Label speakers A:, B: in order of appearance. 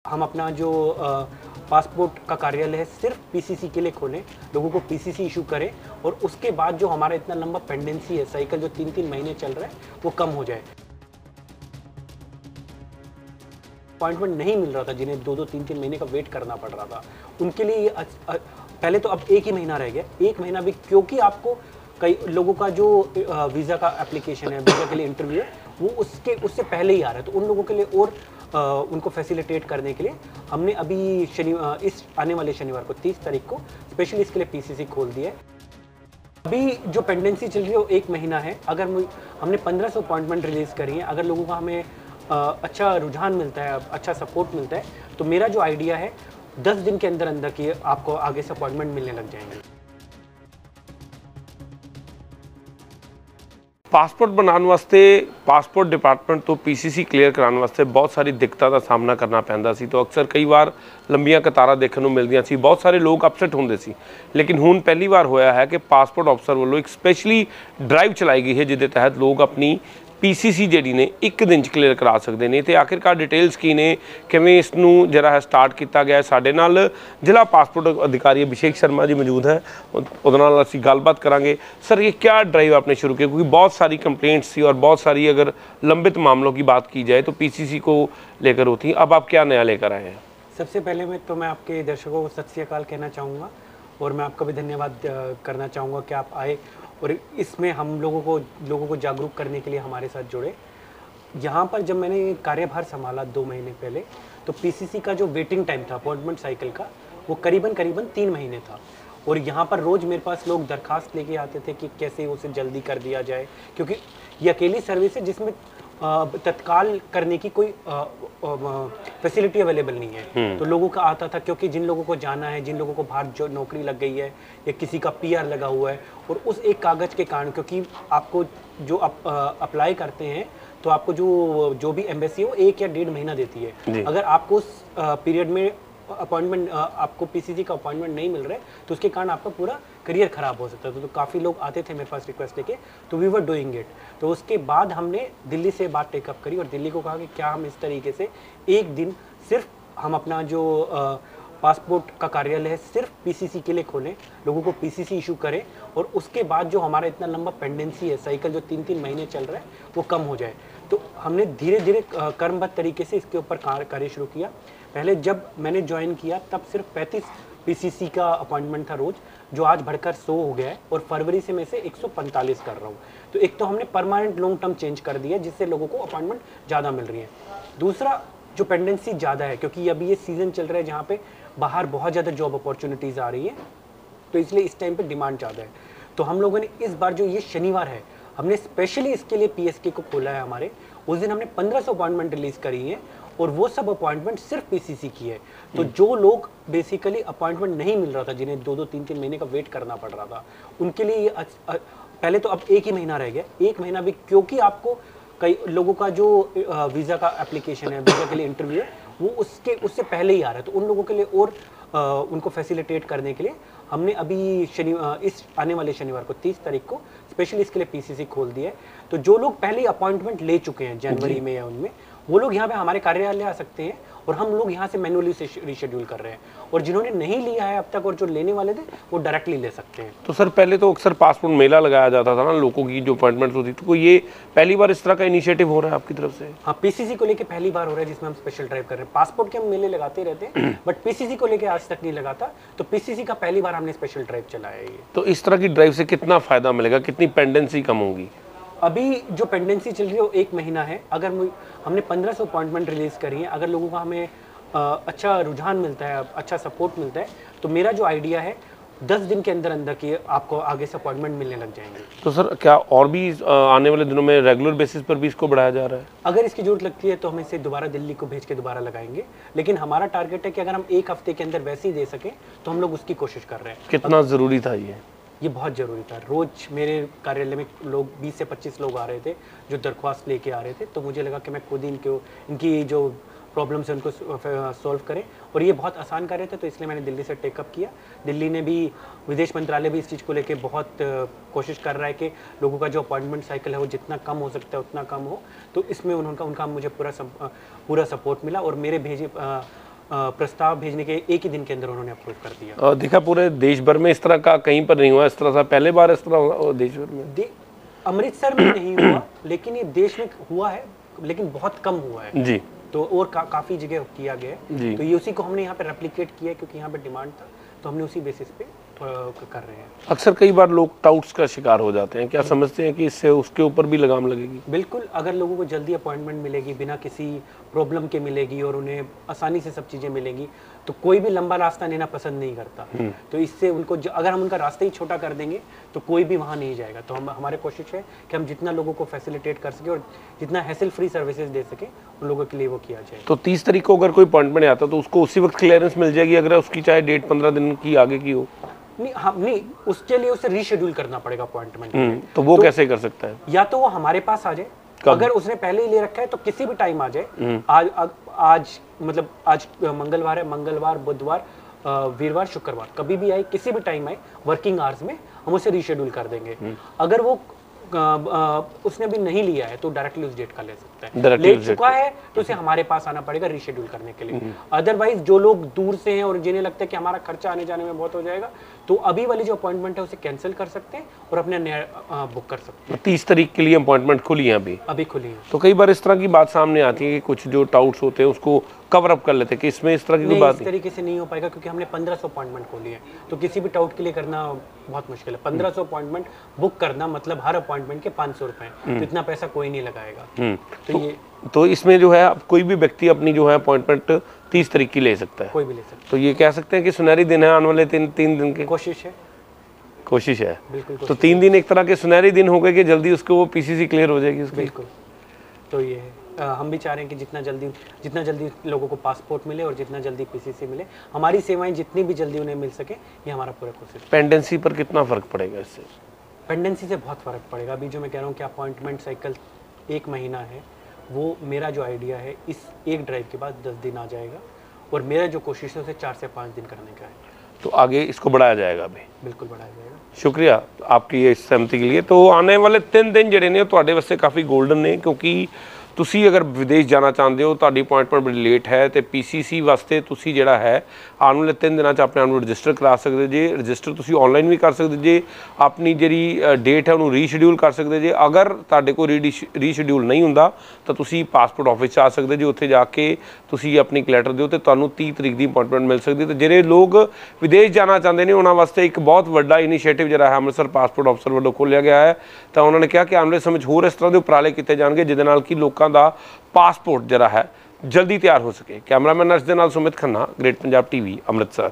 A: हम अपना जो पासपोर्ट का कार्यालय है सिर्फ पीसीसी के लिए खोलें, लोगों को पीसीसी इशू करें और उसके बाद जो हमारा इतना लंबा पेंडेंसी है साइकिल जो 3-3 महीने चल रहा है वो कम हो जाए। अपॉइंटमेंट नहीं मिल रहा था, जिन्हें 2-2 3-3 महीने का वेट करना पड़ रहा था, उनके लिए ये पहले तो अब 1 ही महीना रह गया। 1 महीना भी, क्योंकि आपको कई लोगों का जो वीज़ा का एप्लीकेशन है, वीज़ा के लिए इंटरव्यू है, वो उससे पहले ही आ रहा है। तो उन लोगों के लिए और उनको फैसिलिटेट करने के लिए हमने अभी इस आने वाले शनिवार को 30 तारीख को स्पेशली इसके लिए पीसीसी खोल दिया है। अभी जो पेंडेंसी चल रही है वो 1 महीना है। अगर हमने 1500 अपॉइंटमेंट रिलीज़ करी है, अगर लोगों का हमें अच्छा रुझान मिलता है, अच्छा सपोर्ट मिलता है, तो मेरा जो आइडिया है 10 दिन के अंदर अंदर कि आपको आगे से अपॉइंटमेंट मिलने लग जाएंगे।
B: ਪਾਸਪੋਰਟ ਬਣਾਉਣ ਵਾਸਤੇ ਪਾਸਪੋਰਟ ਡਿਪਾਰਟਮੈਂਟ ਤੋਂ ਪੀਸੀਸੀ ਕਲੀਅਰ ਕਰਾਉਣ ਵਾਸਤੇ ਬਹੁਤ ਸਾਰੀ ਦਿੱਕਤਾਂ ਦਾ ਸਾਹਮਣਾ ਕਰਨਾ ਪੈਂਦਾ ਸੀ। ਤਾਂ ਅਕਸਰ ਕਈ ਵਾਰ ਲੰਬੀਆਂ ਕਤਾਰਾਂ ਦੇਖਣ ਨੂੰ ਮਿਲਦੀਆਂ ਸੀ, ਬਹੁਤ ਸਾਰੇ ਲੋਕ ਅਪਸੈਟ ਹੁੰਦੇ ਸੀ। ਲੇਕਿਨ ਹੁਣ ਪਹਿਲੀ ਵਾਰ ਹੋਇਆ ਹੈ ਕਿ ਪਾਸਪੋਰਟ ਅਫਸਰ ਵੱਲੋਂ ਇੱਕ ਸਪੈਸ਼ਲੀ ਡਰਾਈਵ ਚਲਾਈ ਗਈ ਹੈ, ਜਿਹਦੇ ਤਹਿਤ ਲੋਕ ਆਪਣੀ पीसीसी ਜਿਹੜੀ ਨੇ 1 ਦਿਨ 'ਚ ਕਲੀਅਰ ਕਰਾ ਸਕਦੇ ਨੇ। ਤੇ ਆਖਿਰਕਾਰ ਡਿਟੇਲਸ ਕੀ ਨੇ, ਕਿਵੇਂ ਇਸ ਨੂੰ ਜਿਹੜਾ ਹੈ ਸਟਾਰਟ ਕੀਤਾ ਗਿਆ। ਸਾਡੇ ਨਾਲ ਜ਼ਿਲ੍ਹਾ ਪਾਸਪੋर्ट अधिकारी अभिषेक शर्मा जी मौजूद है, ਉਹਦੇ ਨਾਲ ਅਸੀਂ ਗੱਲਬਾत करेंगे। सर, ये क्या ड्राइव आपने शुरू किया, क्योंकि बहुत सारी कंप्लेंट्स थी और बहुत सारी अगर लंबित मामलों की बात की जाए तो पीसीसी को लेकर होती। अब आप क्या नया लेकर आए हैं?
A: सबसे पहले मैं आपके दर्शकों को सत श्री अकाल कहना चाहूँगा और मैं आपका भी धन्यवाद करना चाहूँगा कि आप आए और इसमें हम लोगों को जागरूक करने के लिए हमारे साथ जुड़े। यहाँ पर जब मैंने कार्यभार संभाला 2 महीने पहले, तो पीसीसी का जो वेटिंग टाइम था अपॉइंटमेंट साइकिल का, वो करीबन 3 महीने था। और यहाँ पर रोज़ मेरे पास लोग दरखास्त लेके आते थे कि कैसे उसे जल्दी कर दिया जाए, क्योंकि ये अकेली सर्विस है जिसमें तत्काल करने की कोई फैसिलिटी अवेलेबल नहीं है। तो लोगों का आता था, क्योंकि जिन लोगों को जाना है, जिन लोगों को बाहर जो नौकरी लग गई है या किसी का पीआर लगा हुआ है, और उस एक कागज़ के कारण, क्योंकि आपको जो अप्लाई करते हैं तो आपको जो भी एम्बेसी है वो 1 या 1.5 महीना देती है। अगर आपको उस पीरियड में अपॉइंटमेंट आपको पीसीसी का अपॉइंटमेंट नहीं मिल रहा है तो उसके कारण आपका पूरा करियर ख़राब हो सकता है। तो काफ़ी लोग आते थे मेरे पास रिक्वेस्ट लेके, तो वी वर डूइंग इट। तो उसके बाद हमने दिल्ली से बात टेकअप करी और दिल्ली को कहा कि क्या हम इस तरीके से एक दिन सिर्फ हम अपना जो पासपोर्ट का कार्यालय है सिर्फ पीसीसी के लिए खोलें, लोगों को पीसीसी इशू करें और उसके बाद जो हमारा इतना लंबा पेंडेंसी है साइकिल जो 3-3 महीने चल रहा है वो कम हो जाए। तो हमने धीरे धीरे क्रमबद्ध तरीके से इसके ऊपर कार्य शुरू किया। पहले जब मैंने ज्वाइन किया तब सिर्फ 35 पीसीसी का अपॉइंटमेंट था रोज़, जो आज बढ़कर 100 हो गया है और फरवरी से मैं से 145 कर रहा हूँ। तो एक तो हमने परमानेंट लॉन्ग टर्म चेंज कर दिया जिससे लोगों को अपॉइंटमेंट ज़्यादा मिल रही है। दूसरा, जो पेंडेंसी ज़्यादा है, क्योंकि अभी ये सीज़न चल रहा है जहाँ पे बाहर बहुत ज़्यादा जॉब अपॉर्चुनिटीज़ आ रही है, तो इसलिए इस टाइम पे डिमांड ज़्यादा है। तो हम लोगों ने इस बार जो ये शनिवार है, हमने स्पेशली इसके लिए पीएसके को खोला है हमारे। उस दिन हमने 1500 अपॉइंटमेंट रिलीज़ करी है और वो सब अपॉइंटमेंट सिर्फ पीसीसी की है। तो जो लोग बेसिकली अपॉइंटमेंट नहीं मिल रहा था, जिन्हें 2-2 3-3 महीने का वेट करना पड़ रहा था, उनके लिए ये पहले तो अब 1 ही महीना रह गया। 1 महीना भी, क्योंकि आपको कई लोगों का जो वीज़ा का एप्लीकेशन है, वीज़ा के लिए इंटरव्यू है, वो उससे पहले ही आ रहा है। तो उन लोगों के लिए और उनको फैसिलिटेट करने के लिए हमने अभी इस आने वाले शनिवार को 30 तारीख को स्पेशली इसके लिए पीसीसी खोल दिया है। तो जो लोग पहले अपॉइंटमेंट ले चुके हैं जनवरी में या उनमें, वो लोग यहाँ पे हमारे कार्यालय आ सकते हैं और हम लोग यहाँ से मैनुअली से रिशेड्यूल कर रहे हैं। और जिन्होंने नहीं लिया है अब तक और जो लेने वाले थे वो डायरेक्टली ले सकते हैं।
B: तो सर, पहले तो अक्सर पासपोर्ट मेला लगाया जाता था ना, लोगों की जो अपॉइंटमेंट होती थी, तो ये पहली बार इस तरह का इनिशिएटिव हो रहा है आपकी तरफ से?
A: हाँ, पीसीसी को लेके पहली बार हो रहा है जिसमें हम स्पेशल ड्राइव कर रहे हैं। पासपोर्ट के हम मेले लगाते रहते हैं बट पीसीसी को लेके आज तक नहीं लगाता, तो पीसीसी का पहली बार हमने स्पेशल ड्राइव चलाया है ये।
B: तो इस तरह की ड्राइव से कितना फ़ायदा मिलेगा, कितनी पेंडेंसी कम होगी?
A: अभी जो पेंडेंसी चल रही है वो 1 महीना है। अगर हमने 1500 अपॉइंटमेंट रिलीज़ करी है, अगर लोगों का हमें अच्छा रुझान मिलता है, अच्छा सपोर्ट मिलता है, तो मेरा जो आइडिया है 10 दिन के अंदर अंदर कि आपको आगे से अपॉइंटमेंट मिलने लग जाएंगे।
B: तो सर, क्या और भी आने वाले दिनों में रेगुलर बेसिस पर भी इसको बढ़ाया जा रहा है?
A: अगर इसकी जरूरत लगती है तो हम इसे दोबारा दिल्ली को भेज के दोबारा लगाएंगे, लेकिन हमारा टारगेट है कि अगर हम 1 हफ्ते के अंदर वैसे ही दे सकें तो हम लोग उसकी कोशिश कर रहे हैं।
B: कितना ज़रूरी था
A: ये बहुत ज़रूरी था। रोज़ मेरे कार्यालय में लोग 20 से 25 लोग आ रहे थे जो दरख्वास्त लेके आ रहे थे, तो मुझे लगा कि मैं खुद इनकी जो प्रॉब्लम्स है उनको सॉल्व करें, और ये बहुत आसान कार्य था, तो इसलिए मैंने दिल्ली से टेकअप किया। दिल्ली ने भी, विदेश मंत्रालय भी इस चीज़ को लेके बहुत कोशिश कर रहा है कि लोगों का जो अपॉइंटमेंट साइकिल है वो जितना कम हो सकता है उतना कम हो। तो इसमें उनका मुझे पूरा सपोर्ट मिला और मेरे भेजे प्रस्ताव भेजने के एक ही दिन के अंदर उन्होंने अप्रूव कर दिया।
B: देखा पूरे देश भर में इस तरह का कहीं पर नहीं हुआ, इस तरह सा पहले बार इस तरह हुआ देश भर में।
A: अमृतसर में नहीं हुआ, लेकिन ये देश में हुआ है, लेकिन बहुत कम हुआ है
B: जी।
A: तो और काफ़ी जगह किया गया है, तो ये उसी को हमने यहाँ पे रेप्लिकेट किया है, क्योंकि यहाँ पे डिमांड था, तो हमने उसी बेसिस पे कर रहे हैं।
B: अक्सर कई बार लोग टाउट्स का शिकार हो जाते हैं, क्या समझते हैं कि इससे उसके ऊपर भी लगाम लगेगी?
A: बिल्कुल, अगर लोगों को जल्दी अपॉइंटमेंट मिलेगी, बिना किसी प्रॉब्लम के मिलेगी और उन्हें आसानी से सब चीज़ें मिलेंगी, तो कोई भी लंबा रास्ता लेना पसंद नहीं करता। तो इससे उनको अगर हम उनका रास्ता ही छोटा कर देंगे तो कोई भी वहाँ नहीं जाएगा। तो हमारे कोशिश है कि हम जितना लोगों को फैसिलिटेट कर सके और जितना हैसल फ्री सर्विसेज दे सके उन लोगों के लिए वो किया जाए।
B: तो 30 तारीख को अगर कोई अपॉइंटमेंट आता तो उसको उसी वक्त क्लियरेंस मिल जाएगी, अगर उसकी चाहे डेट 15 दिन की आगे की हो?
A: नहीं, उसके लिए उसे रीशेड्यूल करना पड़ेगा अपॉइंटमेंट।
B: तो वो कैसे कर सकता है?
A: या तो वो हमारे पास आ जाए, अगर उसने पहले ही ले रखा है तो किसी भी टाइम आ जाए। आज मतलब आज मंगलवार है, मंगलवार, बुधवार, वीरवार, शुक्रवार, कभी भी आए, किसी भी टाइम आए, वर्किंग आवर्स में हम उसे रीशेड्यूल कर देंगे। अगर वो उसने भी नहीं लिया है तो डायरेक्टली उस डेट का ले सकता है। ले चुका है तो उसे हमारे पास आना पड़ेगा रीशेड्यूल करने के लिए। अदरवाइज जो लोग दूर से हैं और जिन्हें लगता है कि हमारा खर्चा आने जाने में बहुत हो जाएगा, तो अभी वाली जो अपॉइंटमेंट है उसे कैंसिल कर सकते हैं और अपने नया बुक कर सकते हैं।
B: 30 तारीख के लिए अपॉइंटमेंट खुली है अभी
A: खुली है।
B: तो कई बार इस तरह की बात सामने आती है कि कुछ जो टाउट्स होते हैं उसको कवर अप कर लेते हैं कि इसमें इस तरह की कोई बात
A: नहीं, इस तरीके से नहीं हो पाएगा, क्योंकि हमने 1500 अपॉइंटमेंट खोली है, तो किसी भी टाउट के लिए करना बहुत मुश्किल है। 1500 अपॉइंटमेंट बुक करना मतलब हर अपॉइंटमेंट के 500 रुपए, तो इतना पैसा कोई नहीं लगाएगा।
B: तो इसमें जो है कोई भी व्यक्ति अपनी जो है अपॉइंटमेंट 30 तारीख की ले सकता है,
A: कोई भी ले सकता है।
B: तो ये कह सकते हैं कि सुनहरी दिन है आने वाले 3 दिन के।
A: कोशिश है
B: बिल्कुल। तो 3 दिन एक तरह के सुनहरी दिन हो गए कि जल्दी उसको वो पीसीसी क्लियर हो जाएगी उसकी।
A: बिल्कुल, तो ये है हम भी चाह रहे हैं कि जितना जल्दी लोगों को पासपोर्ट मिले और जितना जल्दी पीसीसी मिले, हमारी सेवाएं जितनी भी जल्दी उन्हें मिल सके, ये हमारा पूरा कोशिश।
B: पेंडेंसी पर कितना फर्क पड़ेगा इससे?
A: पेंडेंसी से बहुत फ़र्क पड़ेगा। अभी जो मैं कह रहा हूँ कि अपॉइंटमेंट साइकिल 1 महीना है, वो मेरा जो आइडिया है इस एक ड्राइव के बाद 10 दिन आ जाएगा, और मेरा जो कोशिश है उसे 4 से 5 दिन करने का है।
B: तो आगे इसको बढ़ाया जाएगा अभी?
A: बिल्कुल बढ़ाया जाएगा।
B: शुक्रिया आपकी ये सहमति के लिए। तो आने वाले 3 दिन ਜਿਹੜੇ ਨੇ ਤੁਹਾਡੇ ਵਾਸਤੇ ਕਾਫੀ ਗੋਲਡਨ ਨੇ, ਕਿਉਂਕਿ ਤੁਸੀਂ ਅਗਰ ਵਿਦੇਸ਼ ਜਾਣਾ ਚਾਹੁੰਦੇ ਹੋ, ਤੁਹਾਡੀ ਅਪਾਇੰਟਮੈਂਟ ਬੜੀ ਲੇਟ ਹੈ, ਤੇ ਪੀਸੀਸੀ ਵਾਸਤੇ ਤੁਸੀਂ ਜਿਹੜਾ ਹੈ ਆਉਣ ਵਾਲੇ 3 ਦਿਨਾਂ 'ਚ ਆਪਣੇ ਆਪ ਨੂੰ ਰਜਿਸਟਰ ਕਰਾ ਸਕਦੇ ਜੇ। ਰਜਿਸਟਰ ਤੁਸੀਂ ਆਨਲਾਈਨ ਵੀ ਕਰ ਸਕਦੇ ਜੇ, ਆਪਣੀ ਜਿਹੜੀ ਡੇਟ ਹੈ ਉਹਨੂੰ ਰੀਸ਼ਡਿਊਲ ਕਰ ਸਕਦੇ ਜੇ। ਅਗਰ ਤੁਹਾਡੇ ਕੋਲ ਰੀਸ਼ਡਿਊਲ ਨਹੀਂ ਹੁੰਦਾ ਤਾਂ ਤੁਸੀਂ ਪਾਸਪੋਰਟ ਆਫਿਸ 'ਚ ਆ ਸਕਦੇ ਜੇ, ਉੱਥੇ ਜਾ ਕੇ ਤੁਸੀਂ ਆਪਣੀ ਲੈਟਰ ਦਿਓ ਤੇ ਤੁਹਾਨੂੰ 30 ਤਰੀਕ ਦੀ ਅਪਾਇੰਟਮੈਂਟ ਮਿਲ ਸਕਦੀ। ਤੇ ਜਿਹੜੇ ਲੋਕ ਵਿਦੇਸ਼ ਜਾਣਾ ਚਾਹੁੰਦੇ ਨੇ ਉਹਨਾਂ ਵਾਸਤੇ ਇੱਕ ਬਹੁਤ ਵੱਡਾ ਇਨੀਸ਼ੀਏਟਿਵ ਜਿਹੜਾ ਹੈ ਅੰਮ੍ਰਿਤਸਰ ਪਾਸਪੋਰਟ ਅਫਸਰ ਵੱਲੋਂ ਖੋਲ੍ਹਿਆ ਗਿਆ ਹੈ। ਤਾਂ ਉਹਨਾਂ ਨੇ ਕਿਹਾ ਕਿ ਆਉਣ ਵਾਲੇ ਸਮੇਂ 'ਚ ਹੋਰ ਇਸ ਤਰ੍ਹਾਂ ਦੇ ਉਪਰਾਲੇ ਕੀਤੇ ਜਾਣਗੇ ਜਿਹਦੇ ਨਾਲ ਕਿ ਲੋਕਾਂ ਦਾ ਪਾਸਪੋਰਟ ਜਿਹੜਾ ਹੈ ਜਲਦੀ ਤਿਆਰ ਹੋ ਸਕੇ। ਕੈਮਰਾਮੈਨ ਨਰਸ ਦੇ ਨਾਲ ਸੁਮਿਤ ਖੰਨਾ, ਗ੍ਰੇਟ ਪੰਜਾਬ ਟੀਵੀ, ਅੰਮ੍ਰਿਤਸਰ।